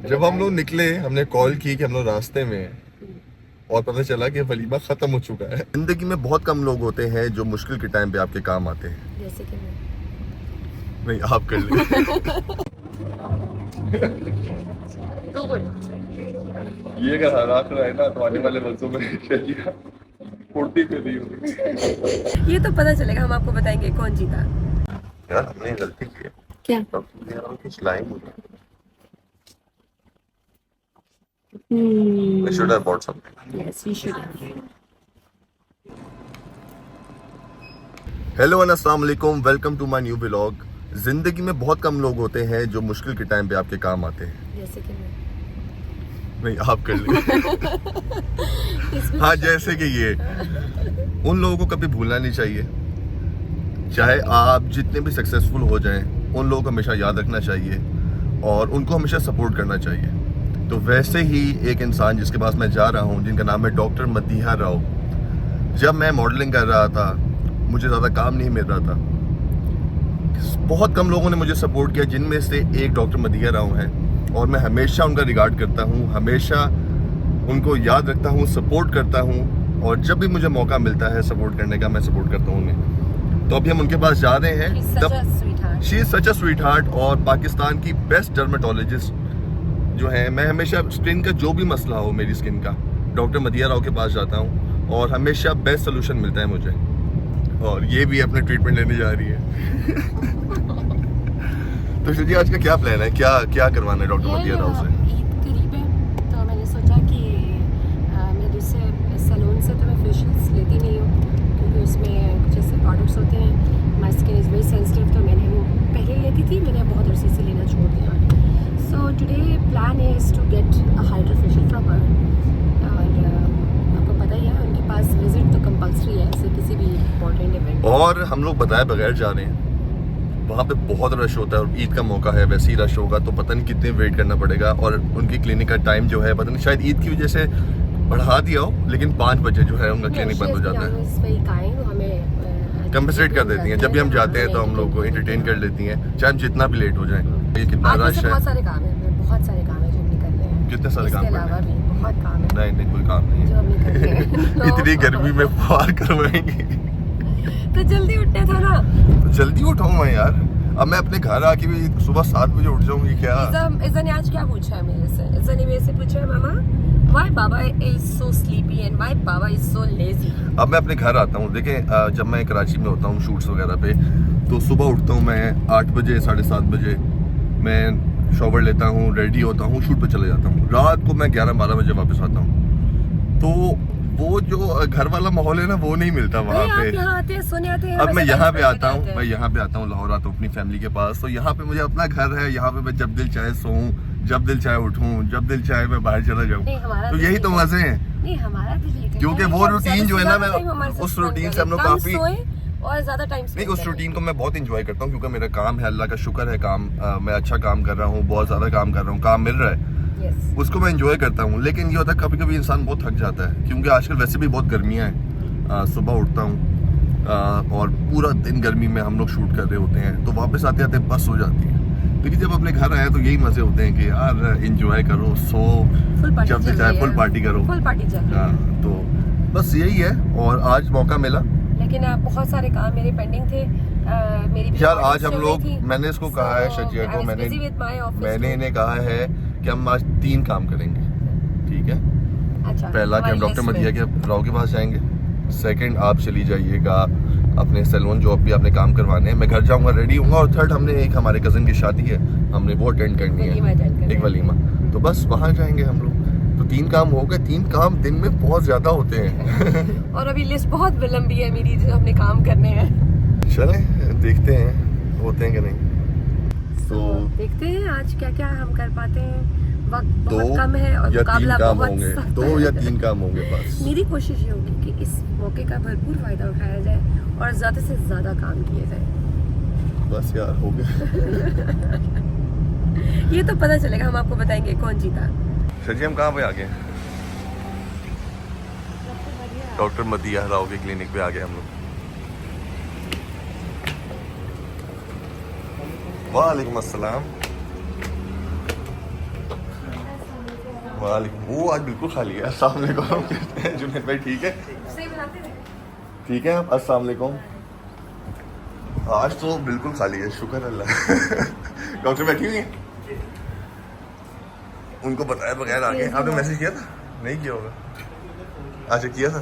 जब हम लोग निकले हमने कॉल की कि हम लोग रास्ते में हैं और पता चला कि वलीमा खत्म हो चुका है। जिंदगी में बहुत कम लोग होते हैं जो मुश्किल के टाइम पे आपके काम आते हैं। जैसे कि मैं। नहीं, आप कर ले। ये अगर हालात रहे ना तो आने वाले वर्षों में शजिया फुर्ती पे नहीं होगी। ये तो पता चलेगा, हम आपको बताएंगे कौन जीता। यार हमने गलती की है। क्या? कुछ line I should have bought something. Yes, we should. Hello अस्सलाम वालेकुम, welcome to my new vlog. जिंदगी में बहुत कम लोग होते हैं जो मुश्किल के टाइम पे आपके काम आते हैं। जैसे कि मैं। नहीं, आप कर ले। हाँ, जैसे कि ये उन लोगों को कभी भूलना नहीं चाहिए। चाहे आप जितने भी सक्सेसफुल हो जाएं, उन लोगों को हमेशा याद रखना चाहिए और उनको हमेशा सपोर्ट करना चाहिए। तो वैसे ही एक इंसान जिसके पास मैं जा रहा हूँ, जिनका नाम है डॉक्टर मदीहा राव। जब मैं मॉडलिंग कर रहा था, मुझे ज़्यादा काम नहीं मिल रहा था। बहुत कम लोगों ने मुझे सपोर्ट किया, जिनमें से एक डॉक्टर मदीहा राव हैं और मैं हमेशा उनका रिगार्ड करता हूँ, हमेशा उनको याद रखता हूँ, सपोर्ट करता हूँ और जब भी मुझे मौका मिलता है सपोर्ट करने का, मैं सपोर्ट करता हूँ उन्हें। तो अभी हम उनके पास जा रहे हैं। She is such a sweet heart और पाकिस्तान की बेस्ट डर्मेटोलॉजिस्ट जो है। मैं हमेशा स्किन का जो भी मसला हो, मेरी स्किन का, डॉक्टर मदीहा राव के पास जाता हूँ और हमेशा बेस्ट सोल्यूशन मिलता है मुझे। और ये भी अपने ट्रीटमेंट लेने जा रही है। तो जी आज का क्या प्लान है, क्या क्या करवाना है डॉक्टर मदीहा राव से? ईद करीब है तो मैंने सोचा कि मैं दूसरे सैलून से तो मैं फेशियल्स लेती नहीं हूँ, क्योंकि उसमें कुछ ऐसे प्रोडक्ट्स होते हैं, my skin is very sensitive. तो मैंने वो पहले लेती थी, मैंने बहुत अरसे से लेना छोड़ दिया। So today plan is to get a hydra facial from her. और आपको पता ही है उनके पास विजिट तो कंपल्सरी है ऐसे किसी भी इम्पोर्टेंट इवेंट। और हम लोग बताए बगैर जा रहे हैं। वहाँ पे बहुत रश होता है और ईद का मौका है, वैसे ही रश होगा तो पता नहीं कितने वेट करना पड़ेगा। और उनकी क्लिनिक का टाइम जो है पता नहीं, शायद ईद की वजह से बढ़ा दिया हो, लेकिन 5 बजे जो है उनका क्लिनिक बंद हो जाता है। कंपनसेट कर देती हैं। जब भी हम जाते हैं तो हम लोग को एंटरटेन कर लेती हैं, चाहे हम जितना भी लेट हो जाए। ये कितना रश है। बहुत सारे काम है, बहुत सारे काम है जो हमने करने हैं। कितने सारे काम इसके अलावा भी बहुत काम है। नहीं नहीं, कोई काम नहीं जो है। हमने करने हैं। इतनी गर्मी में पार करवाएंगे तो जल्दी उठना था ना। तो जल्दी उठाऊं मैं यार। अब मैं अपने घर आके भी सुबह 7 बजे उठ जाऊंगी क्या? इज़ा ने आज क्या पूछा है मेरे से? इज़ा ने मेरे से पूछा है, मामा why Baba is so sleepy and why Baba is so lazy? अब मैं अपने घर आता हूँ। देखें, जब मैं कराची में होता हूँ शूट्स वगैरह पे, तो सुबह उठता हूँ मैं 8 बजे 7:30 बजे। मैं शॉवर लेता हूँ, रेडी होता हूँ, शूट पे चले जाता हूँ। रात को मैं 11-12 बजे वापस आता हूँ। तो वो जो घर वाला माहौल है ना, वो नहीं मिलता वहाँ पे। यहाँ आते हैं, सोने आते हैं। अब मैं यहाँ पे आता हूँ, लाहौर आता हूँ अपनी फैमिली के पास। तो यहाँ पे मुझे अपना घर है, यहाँ पे मैं जब दिल चाहे सोऊं, जब दिल चाहे उठूं, जब दिल चाहे मैं बाहर चला जाऊं। तो यही तो मजे हैं। नहीं, हमारा दिल, क्योंकि वो रूटीन जो है ना, मैं उस रूटीन से हम लोग काफी और ज्यादा टाइम नहीं, उस रूटीन को मैं बहुत इंजॉय करता हूँ। क्योंकि मेरा काम है, अल्लाह का शुक्र है, काम मैं अच्छा काम कर रहा हूँ, बहुत ज्यादा काम कर रहा हूँ, काम मिल रहा है, उसको मैं इंजॉय करता हूँ। लेकिन ये होता है कभी कभी इंसान बहुत थक जाता है, क्योंकि आजकल वैसे भी बहुत गर्मियाँ हैं। सुबह उठता हूँ और पूरा दिन गर्मी में हम लोग शूट कर रहे होते हैं, तो वापस आते आते बस हो जाती है। लेकिन जब अपने घर आए तो यही मजे होते हैं कि यार एंजॉय करो, सो जब भी चाहे फुल पार्टी करो। हाँ, तो बस यही है। और आज मौका मिला, लेकिन बहुत सारे काम मेरे पेंडिंग थे। मेरी यार आज हम लोग, मैंने इसको कहा है शजिया को, मैंने इन्हें कहा है कि हम आज 3 काम करेंगे, ठीक है? अच्छा, पहला कि हम डॉक्टर मदीहा के राव के पास जाएंगे। सेकंड, आप चली जाइएगा अपने सैलून जो भी आपने काम करवाने हैं, मैं घर जाऊंगा, रेडी हूँगा। और थर्ड, हमने एक हमारे कज़न की शादी है, हमने वो अटेंड करनी है, एक वलीमा। तो बस वहाँ जाएंगे हम लोग। तो 3 काम हो गए। 3 काम दिन में बहुत ज्यादा होते हैं। और अभी लिस्ट बहुत लंबी है मेरी, जो हमने काम करने हैं। चलें देखते हैं होते हैं कि नहीं। तो देखते हैं आज क्या क्या हम कर पाते हैं। वक्त 2 बहुत कम है और या 3 मुकाबला काम बहुत होंगे, सख्त 2 या 3 काम होंगे बस। मेरी कोशिश ये होगी कि इस मौके का भरपूर फायदा उठाया जाए और ज्यादा से ज्यादा काम किए जाए। बस यार हो गया। ये तो पता चलेगा, हम आपको बताएंगे कौन जीता। सर जी, हम कहाँ पे आ गए? डॉक्टर मदीहा राव के क्लिनिक पे आ गए हम लोग। वालेकुम अस्सलाम। वालेकुम। वो आज बिल्कुल खाली है। अस्सलाम वालेकुम। कहते हैं जुनैद भाई ठीक है? सही बुलाते थे। ठीक है आप? अस्सलाम वालेकुम। आज तो बिल्कुल खाली है, शुक्र अल्लाह। डॉक्टर बैठी हुई है, उनको बताया बगैर आगे। आपने मैसेज किया था? नहीं किया होगा। अच्छा किया था।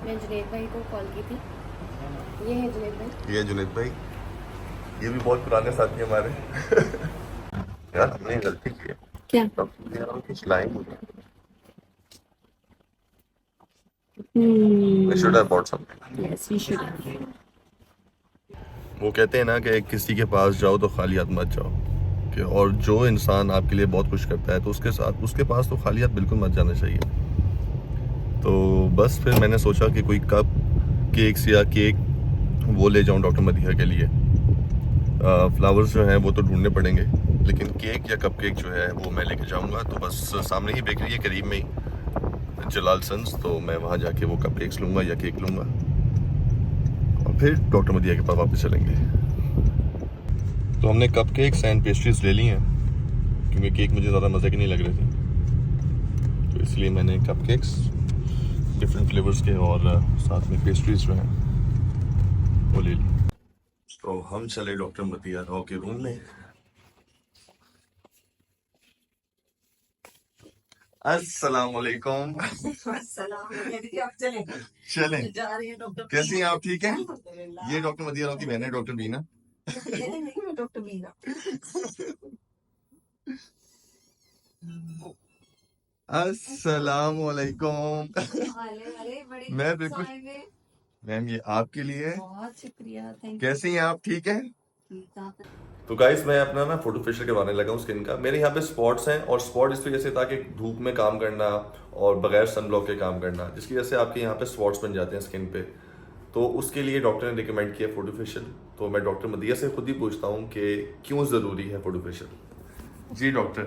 मैं जुनैद भाई को कॉल की थी। ये है जुनैद भाई। ये जुनैद भाई, ये भी बहुत पुराने साथी हमारे। यार हमने गलती की है। क्या? यार कुछ line should Hmm. Have bought something. Yes, we should. वो कहते हैं ना कि किसी के पास जाओ तो खाली हाथ मत जाओ, कि और जो इंसान आपके लिए बहुत कुछ करता है तो उसके साथ उसके पास तो खाली हाथ बिल्कुल मत जाना चाहिए। तो बस फिर मैंने सोचा कि कोई कप केक्स या केक वो ले जाऊं डॉक्टर मदीहा के लिए। फ्लावर्स जो हैं वो तो ढूंढने पड़ेंगे, लेकिन केक या कप केक जो है वो मैं लेके जाऊंगा। तो बस सामने ही बेकरी है करीब में ही, जलाल सन्स, तो मैं वहाँ जाके वो कप केक्स लूँगा या केक लूँगा और फिर डॉक्टर मदीहा के पास वापस चलेंगे। तो हमने कप केक्स एंड पेस्ट्रीज ले ली हैं, क्योंकि केक मुझे ज़्यादा मज़े के नहीं लग रहे थे, तो इसलिए मैंने कप केक्स डिफरेंट फ्लेवर्स के और साथ में पेस्ट्रीज जो हैं वो ले ली। तो हम चले डॉक्टर मदीहा राव के रूम में। अस्सलाम वालेकुम। आप चलें चलें। जा रही है डॉक्टर कैसी हैं आप? ठीक हैं? अल्हम्दुलिल्लाह। ये डॉक्टर मदीहा राव की बहन है, डॉक्टर बीना। नहीं नहीं मैं डॉक्टर मीना। अस्सलाम वालेकुम। अरे अरे बड़े मैं बिल्कुल, आए हुए। मैम ये आपके लिए है। बहुत शुक्रिया, थैंक यू। कैसी हैं आप? ठीक हैं? ठीक आप? तो गाइस मैं अपना ना फोटो फेशियल करवाने लगा हूँ स्किन का। मेरे यहाँ पे स्पॉट्स हैं, और स्पॉट इस वजह से था कि धूप में काम करना और बगैर सन ब्लॉक के काम करना, जिसकी वजह से आपके यहाँ पे स्पॉट्स बन जाते हैं स्किन पे। तो उसके लिए डॉक्टर ने रिकमेंड किया फोटो फेशियल। तो मैं डॉक्टर मदीहा से खुद ही पूछता हूँ कि क्यों ज़रूरी है फोटो फेशियल। जी डॉक्टर।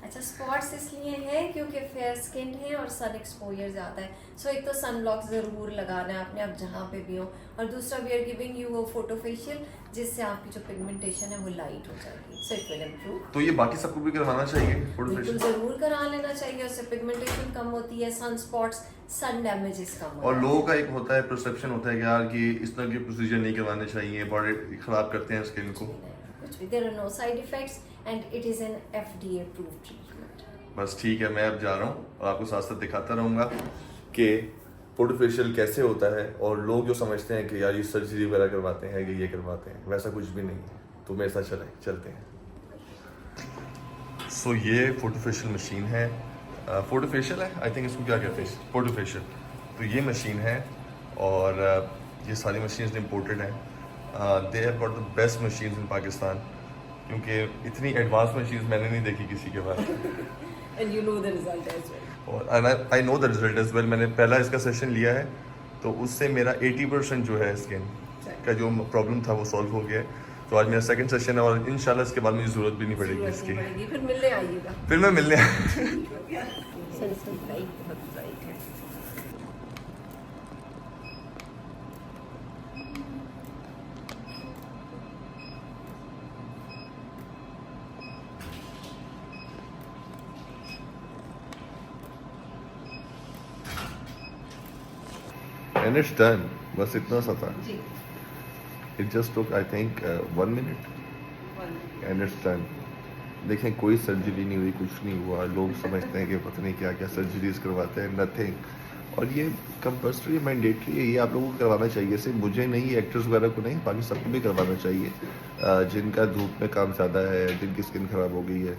अच्छा, स्पॉट्स इसलिए है क्योंकि फेयर स्किन है और सन एक्सपोजर ज़्यादा है। सो एक तो सन ब्लॉक ज़रूर लगाना है आपने, आप जहाँ पे भी हो। और दूसरा वी आर गिविंग यू वो फोटो फेशियल, जिससे आपकी जो पिगमेंटेशन है वो लाइट हो जाएगी। So it will improve. तो ये बाकी सबको भी करवाना चाहिए फोटो बिल्कुल फेशियल? ज़रूर करा लेना चाहिए, उससे पिगमेंटेशन कम होती है, सन स्पॉट्स, सन डैमेजेस कम और होते लोगों का एक होता है परसेप्शन होता है कि यार कि इस तरह के प्रोसीजर नहीं करवाने चाहिए, बड़े खराब करते हैं स्किन को। कुछ भी, there are no side effects and it is an FDA approved treatment. बस ठीक है, मैं अब जा रहा हूँ और आपको साथ साथ दिखाता रहूँगा कि फोटो फेशियल कैसे होता है। और लोग जो समझते हैं कि यार ये सर्जरी वगैरह करवाते हैं कि ये करवाते हैं, वैसा कुछ भी नहीं है। तो मेरे साथ चलते हैं। सो ये फोटो फेशियल मशीन है। फोटो फेशियल है, आई थिंक इसको क्या कहते हैं, फोटो फेशियल। तो ये मशीन है, और ये सारी मशीन्स इम्पोर्टेड हैं। They have got the best machines in Pakistan, क्योंकि इतनी एडवांस मशीन्स मैंने नहीं देखी किसी के पास। And you know the result as well. और I know the result as well. मैंने पहला इसका सेशन लिया है, तो उससे मेरा 80% जो है स्किन का जो प्रॉब्लम था वो सॉल्व हो गया है। तो आज मेरा सेकंड सेशन है, और इंशाल्लाह इसके बाद मुझे ज़रूरत भी नहीं पड़ेगी इसकी। पड़ेगी, फिर मिलने आइएगा। फिर मैं मिलने सनस्क्रीन लाइट बहुत ब्राइट है। And it's done. बस इतना सा था। जी it just took I think 1 minute and it's done. देखें कोई सर्जरी नहीं हुई, कुछ नहीं हुआ। लोग समझते हैं कि पता नहीं क्या क्या सर्जरीज करवाते हैं, नथिंग। और ये कंपल्सरी मैंडेटरी है, ये आप लोगों को करवाना चाहिए। सिर्फ मुझे नहीं, एक्टर्स वगैरह को नहीं, बाकी सबको भी करवाना चाहिए। जिनका धूप में काम ज़्यादा है, जिनकी स्किन ख़राब हो गई है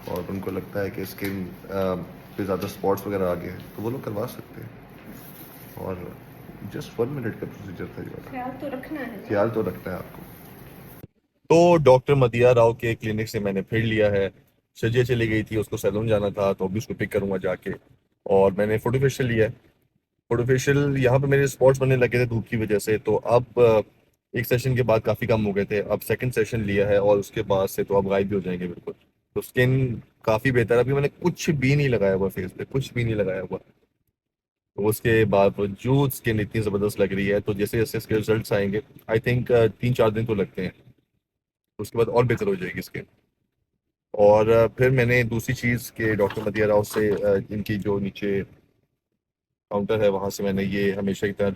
और उनको लगता है कि स्किन पे ज़्यादा स्पॉट्स वगैरह आ गए हैं, तो वो लोग करवा सकते हैं। और जस्ट 1 मिनट का प्रोसीजर था ये। ख्याल तो रखना है। ख्याल तो रखना है आपको। तो डॉक्टर मदीहा राव के क्लिनिक से मैंने फिर लिया है। शजिया चली गई थी, उसको सैलून जाना था, तो अभी उसको पिक करूंगा जाके। और मैंने फोटो फेशियल लिया है। फोटो फेशियल यहाँ पे मेरे स्पॉट्स बनने लगे थे धूप की वजह से, तो अब एक सेशन के बाद काफ़ी कम हो गए थे। अब सेकंड सेशन लिया है, और उसके बाद से तो अब गायब भी हो जाएंगे बिल्कुल। तो स्किन काफ़ी बेहतर है। अभी मैंने कुछ भी नहीं लगाया हुआ फेस पे, कुछ भी नहीं लगाया हुआ। तो उसके बावजूद स्किन इतनी ज़बरदस्त लग रही है। तो जैसे जैसे इसके रिजल्ट्स आएंगे, आई थिंक 3-4 दिन तो लगते हैं, उसके बाद और बेहतर हो जाएगी स्किन। और फिर मैंने दूसरी चीज़ के डॉक्टर मदिया राव से इनकी जो नीचे काउंटर है वहाँ से मैंने ये हमेशा की तरह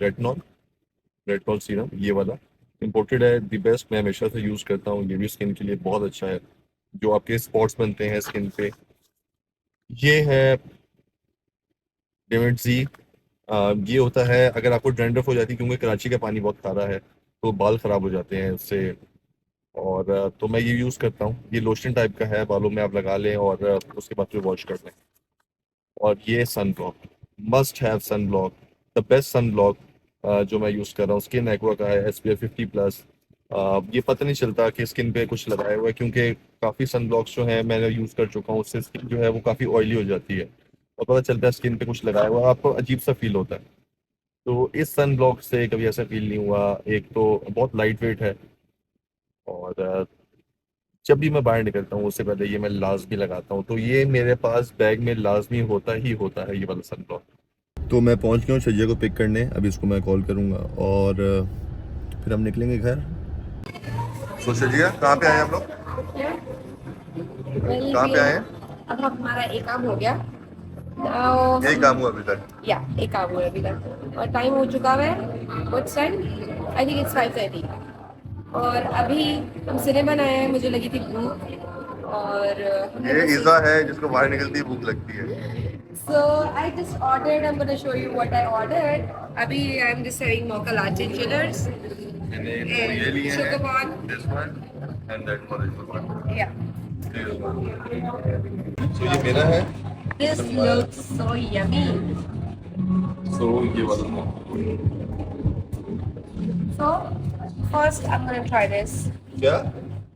रेटनॉल सीरम ये वाला इम्पोर्टेड है, दी बेस्ट, मैं हमेशा से यूज़ करता हूँ, ये भी स्किन के लिए बहुत अच्छा है। जो आपके स्पॉट्स बनते हैं स्किन पे, ये है डेविड जी। ये होता है अगर आपको डैंड्रफ हो जाती है, क्योंकि कराची का पानी बहुत खारा है तो बाल ख़राब हो जाते हैं उससे। और तो मैं ये यूज़ करता हूँ, ये लोशन टाइप का है, बालों में आप लगा लें और उसके बाद फिर वॉश कर लें। और ये sun block, must have sun block, the best sun block जो मैं यूज़ कर रहा हूँ स्किन एक्वा का है, SPF 50+। ये पता नहीं चलता कि स्किन पे कुछ लगाया हुआ है, क्योंकि काफ़ी सन ब्लॉक्स जो हैं मैंने यूज़ कर चुका हूँ, उससे स्किन जो है वो काफ़ी ऑयली हो जाती है और पता चलता है स्किन पे कुछ लगाया हुआ है, आपको अजीब सा फील होता है। तो इस सन ब्लॉक से कभी ऐसा फील नहीं हुआ। एक तो बहुत लाइट वेट है और जब भी मैं बाहर निकलता हूँ उससे पहले ये मैं लाजमी लगाता हूँ, तो ये मेरे पास बैग में लाजमी होता है ये वाला सन ब्लॉक। तो मैं पहुंच गया हूँ शजिया को पिक करने, अभी इसको मैं कॉल करूंगा और फिर हम निकलेंगे घर। तो शजिया कहाँ पे आए हम लोग? वेल कहाँ वी पे आए आर, हैं? अब हमारा एक काम हो गया। Now यही काम हुआ अभी तक? या एक काम हुआ अभी तक और टाइम हो चुका है। What's time? I think it's 5:30। और अभी हम सिनेमा आए हैं, मुझे लगी थी भूख और हमने ये बस ईजा है जिसको बाहर निकलती ही भूख लगती है। so I just ordered. I'm gonna show you what I ordered. अभी I'm just having mocha latte chillers मैंने तो and ये लिए हैं, sugar bond. This one and that one. Yeah. तो ये मेरा है, This looks so yummy. सो ये वाला। So first I'm gonna try this. क्या?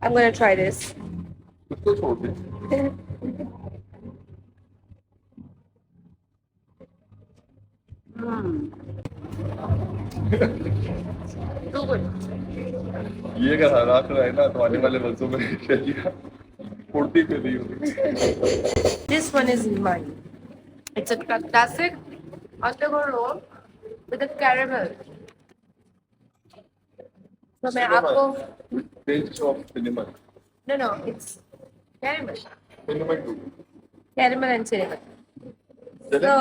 I'm gonna try this. उसको छोड़ दे। So good. ये अगर हालात रहे ना तो आने वाले वर्षों में शजिया फुर्ती पे नहीं होगी। This one is mine. It's a classic undergo roll with a caramel. So मैं आपको Taste of cinnamon. no it's caramel. Cinnamon too. Caramel and cinnamon. चले So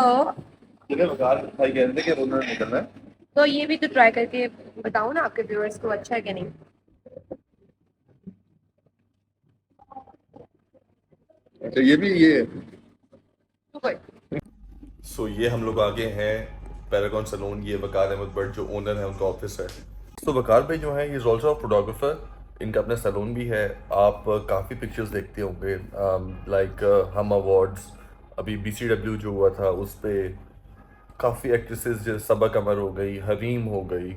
चले वकार भाई कह रहे थे कि रोना निकलना है। तो ये भी तो ट्राई करके बताओ ना आपके व्यूअर्स को अच्छा है कि नहीं। अच्छा ये भी ये Super. सो ये हम लोग आगे हैं पैरागॉन सैलून, ये वकार अहमद भट्ट जो ओनर है उनका ऑफिस है। तो वकार भाई जो है ये ऑल्सो फोटोग्राफर, इनका अपना सैलून भी है। आप काफ़ी पिक्चर्स देखते होंगे, लाइक हम अवार्ड्स, अभी BCW जो हुआ था उस पर काफ़ी एक्ट्रेसेस जैसे सबा कमर हो गई, हरीम हो गई,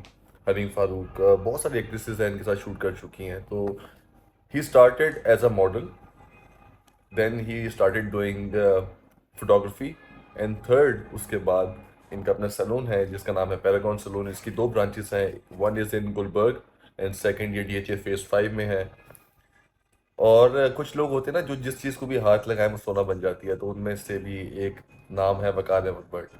हरीम फारूक, बहुत सारी एक्ट्रेसेस हैं इनके साथ शूट कर चुकी हैं। तो he started as a model, then he started doing photography and third उसके बाद इनका अपना सैलून है जिसका नाम है पैरागॉन सैलून। इसकी 2 ब्रांचेस हैं, one is in Gulberg and second ये DHA फेज 5 में है। और कुछ लोग होते हैं ना जो जिस चीज़ को भी हाथ लगाए वो सोना बन जाती है, तो उनमें से भी एक नाम है वकार अहमद भट्ट।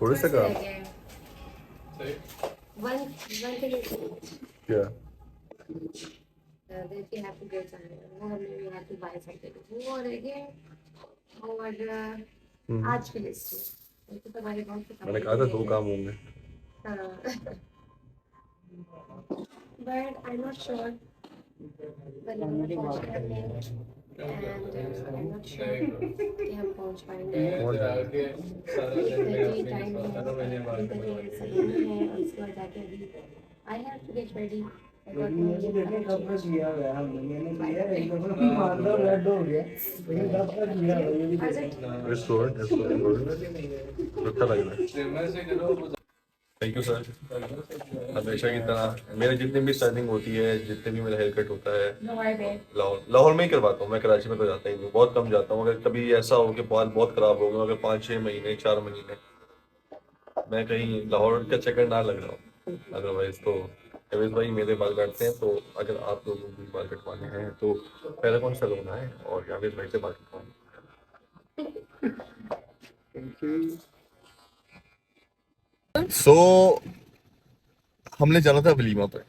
थोड़े से काम One thing is क्या? that you have to get something, or maybe you have to buy something. वो रह गया और आज की लिस्ट में तो तुम्हारे बहुत से मैंने कहा था 2 काम होंगे। but I'm not sure when I'm पहुंच रहे हैं and I'm not sure कि हम पहुंच पाएंगे। टाइम है, सलून है और उसके बाद जाके अभी I have to get ready. I got my restaurant अच्छा लग रहा है। Thank you sir. हमेशा की तरह मेरे जितनी भी स्टाइलिंग होती है, जितने भी मेरा हेयर कट होता है लाहौर में ही करवाता हूँ मैं, कराची में तो जाता ही नहीं, बहुत कम जाता हूँ। अगर कभी ऐसा हो कि बाल बहुत ख़राब हो गए, अगर 5-6 महीने 4 महीने मैं कहीं लाहौर का चक्कर ना लग रहा हूँ, अदरवाइज तो अवेज भाई मेरे बाल काटते हैं। तो अगर आप लोगों को भी बाल कटवाने हैं तो पैरागॉन सैलून आए और जावेद भाई से बाल कटवाएं। सो हमने जाना था वलीमा पे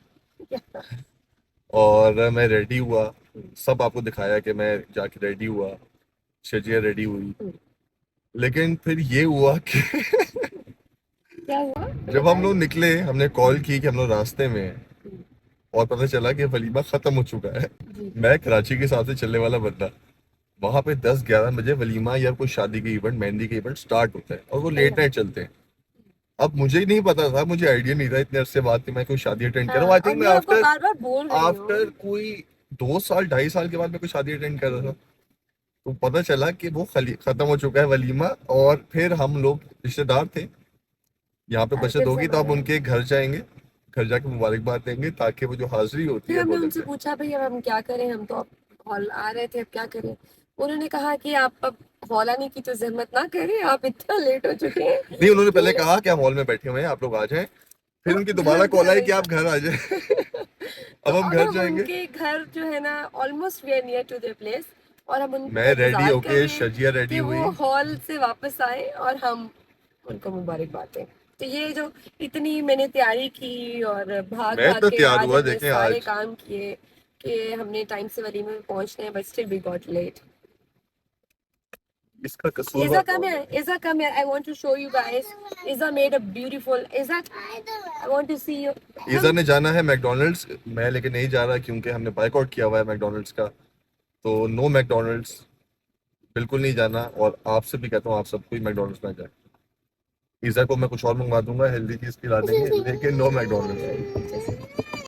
और मैं रेडी हुआ, सब आपको दिखाया कि मैं जाके रेडी हुआ, शजिया रेडी हुई, लेकिन फिर ये हुआ कि क्या हुआ? जब हम लोग निकले हमने कॉल की कि हम लोग रास्ते में हैं और पता चला कि वलीमा खत्म हो चुका है। मैं कराची के हिसाब से चलने वाला बंदा, वहां पे 10-11 बजे वलीमा या कोई शादी के इवेंट, मेहंदी के इवेंट स्टार्ट होता है और वो लेट नाइट चलते हैं। अब मुझे ही नहीं पता था, मुझे आइडिया नहीं था इतने अरसे बाद कि मैं कोई शादी अटेंड कर रहा हूँ। आई थिंक मैं आपको बार बार बोल रही हूँ। आफ्टर कोई 2 साल 2.5 साल के बाद मैं कोई शादी अटेंड कर रहा था, तो पता चला कि वो खत्म हो चुका है वलीमा। और फिर हम लोग रिश्तेदार थे, यहाँ पे बचत फिर होगी से तो अब बनाए। उनके घर जाएंगे, घर जाके मुबारकबाद देंगे ताकि वो जो हाजिरी होती फिर है हमने वो उनसे लग जाए। पूछा भाई अब हम क्या करें, हम तो अब हॉल आ रहे थे, अब क्या करें? उन्होंने कहा कि आप अब हॉल आने की तो जहमत ना करें, आप इतना लेट हो चुके हैं नहीं, उन्होंने पहले कि कहा कि हम हॉल में बैठे हुए हैं, आप लोग आ जाएं। फिर उनकी दोबारा घर कॉल आई कि आएगा। आप घर आ जाएं। तो अब हम और घर हम जाएंगे। उनके घर जो है ना almost we are near to their place, और हम उनका मैं रेडी इंतजार कर होके, रहे हैं शजिया रेडी कि हुई। वो हॉल से वापस आए और हम उनको मुबारकबाद दें। तो ये जो इतनी मैंने तैयारी की और भाग मैं भाग तो के तैयार आज हुआ, हमने देखें सारे आज काम किए कि हमने टाइम से वलीमे में पहुंचना है, but still we got late. इसका कसूर Iza, बात come कौन here. है? Iza, come here. I want to show you guys. Iza made a beautiful. Iza, I want to see you. ईजा ने जाना है मैकडोनल्ड्स, मैं लेके नहीं जा रहा क्योंकि हमने बाइकआउट किया हुआ है मैकडोनल्ड्स का। तो नो मैकडोनल्ड्स, बिल्कुल नहीं जाना। और आपसे भी कहता हूँ आप सबको ही मैकडोनल्ड्स ना जाए। ईजा को मैं कुछ और मंगवा दूंगा हेल्दी चीज खिला देंगे, लेकिन नो मैकडोनल्ड्स।